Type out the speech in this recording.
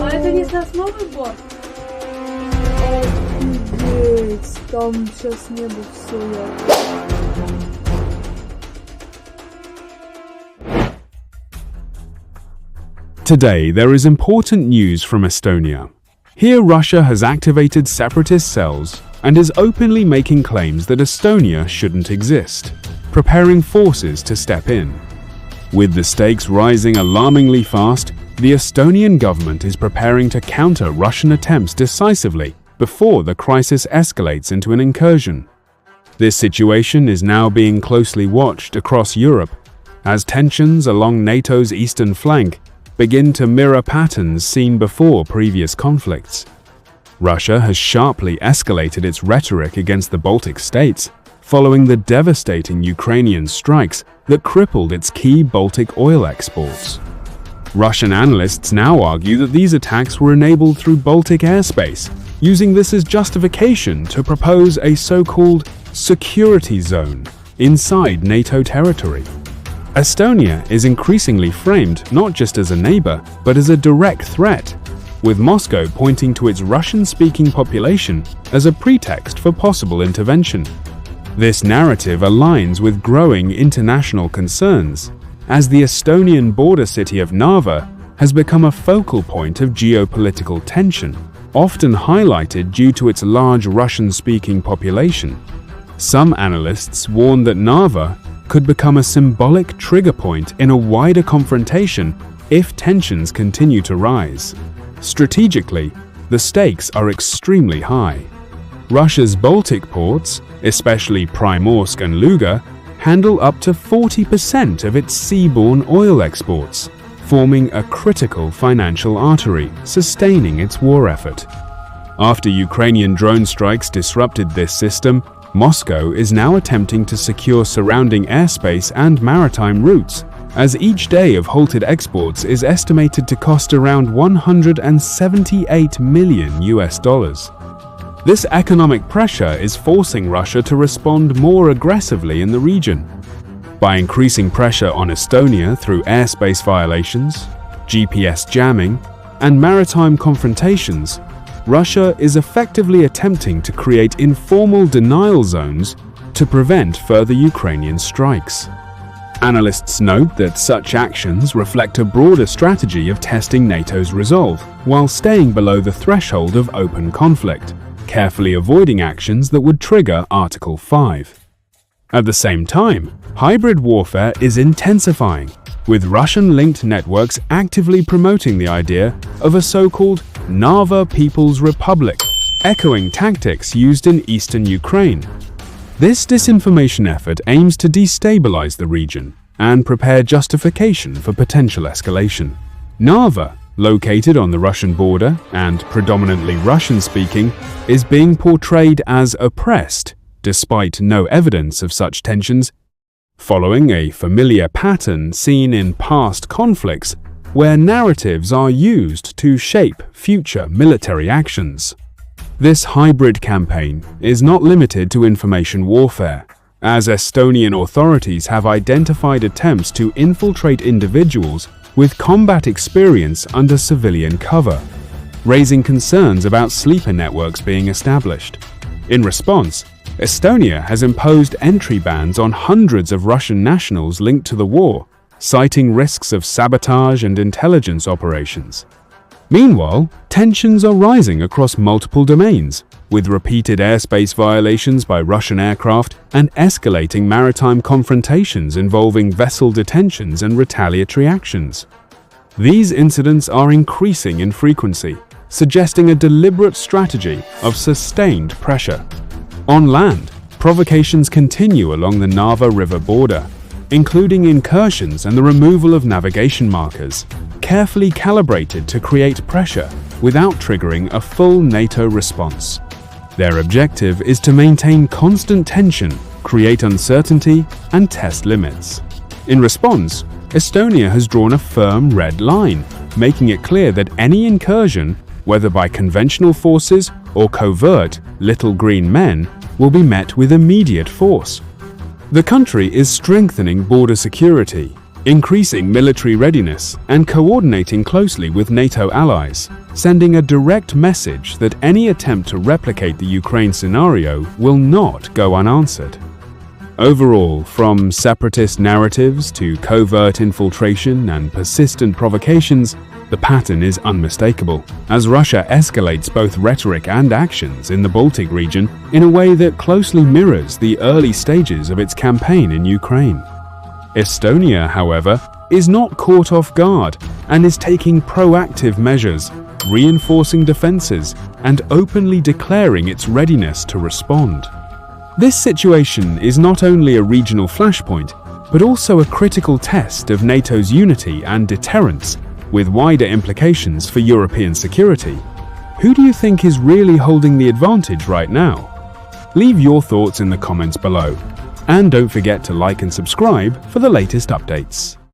А это не сосновый бор? Офигеть, там сейчас небо все ярко. Today, there is important news from Estonia. Here, Russia has activated separatist cells and is openly making claims that Estonia shouldn't exist, preparing forces to step in. With the stakes rising alarmingly fast, the Estonian government is preparing to counter Russian attempts decisively before the crisis escalates into an incursion. This situation is now being closely watched across Europe as tensions along NATO's eastern flank begin to mirror patterns seen before previous conflicts. Russia has sharply escalated its rhetoric against the Baltic states, following the devastating Ukrainian strikes that crippled its key Baltic oil exports. Russian analysts now argue that these attacks were enabled through Baltic airspace, using this as justification to propose a so-called security zone inside NATO territory. Estonia is increasingly framed not just as a neighbor, but as a direct threat, with Moscow pointing to its Russian-speaking population as a pretext for possible intervention. This narrative aligns with growing international concerns, as the Estonian border city of Narva has become a focal point of geopolitical tension, often highlighted due to its large Russian-speaking population. Some analysts warn that Narva could become a symbolic trigger point in a wider confrontation if tensions continue to rise. Strategically, the stakes are extremely high. Russia's Baltic ports, especially Primorsk and Luga, handle up to 40% of its seaborne oil exports, forming a critical financial artery sustaining its war effort. After Ukrainian drone strikes disrupted this system, Moscow is now attempting to secure surrounding airspace and maritime routes, as each day of halted exports is estimated to cost around $178 million. This economic pressure is forcing Russia to respond more aggressively in the region. By increasing pressure on Estonia through airspace violations, GPS jamming, and maritime confrontations, Russia is effectively attempting to create informal denial zones to prevent further Ukrainian strikes. Analysts note that such actions reflect a broader strategy of testing NATO's resolve while staying below the threshold of open conflict, carefully avoiding actions that would trigger Article 5. At the same time, hybrid warfare is intensifying, with Russian-linked networks actively promoting the idea of a so-called Narva People's Republic, echoing tactics used in eastern Ukraine. This disinformation effort aims to destabilize the region and prepare justification for potential escalation. Narva, located on the Russian border and predominantly Russian-speaking, is being portrayed as oppressed, despite no evidence of such tensions, following a familiar pattern seen in past conflicts where narratives are used to shape future military actions. This hybrid campaign is not limited to information warfare, as Estonian authorities have identified attempts to infiltrate individuals with combat experience under civilian cover, raising concerns about sleeper networks being established. In response, Estonia has imposed entry bans on hundreds of Russian nationals linked to the war, citing risks of sabotage and intelligence operations. Meanwhile, tensions are rising across multiple domains, with repeated airspace violations by Russian aircraft and escalating maritime confrontations involving vessel detentions and retaliatory actions. These incidents are increasing in frequency, suggesting a deliberate strategy of sustained pressure. On land, provocations continue along the Narva River border, including incursions and the removal of navigation markers, carefully calibrated to create pressure without triggering a full NATO response. Their objective is to maintain constant tension, create uncertainty, and test limits. In response, Estonia has drawn a firm red line, making it clear that any incursion, whether by conventional forces or covert little green men, will be met with immediate force. The country is strengthening border security, increasing military readiness and coordinating closely with NATO allies, sending a direct message that any attempt to replicate the Ukraine scenario will not go unanswered. Overall, from separatist narratives to covert infiltration and persistent provocations, the pattern is unmistakable, as Russia escalates both rhetoric and actions in the Baltic region in a way that closely mirrors the early stages of its campaign in Ukraine. Estonia, however, is not caught off guard and is taking proactive measures, reinforcing defenses and openly declaring its readiness to respond. This situation is not only a regional flashpoint, but also a critical test of NATO's unity and deterrence, with wider implications for European security. Who do you think is really holding the advantage right now? Leave your thoughts in the comments below. And don't forget to like and subscribe for the latest updates.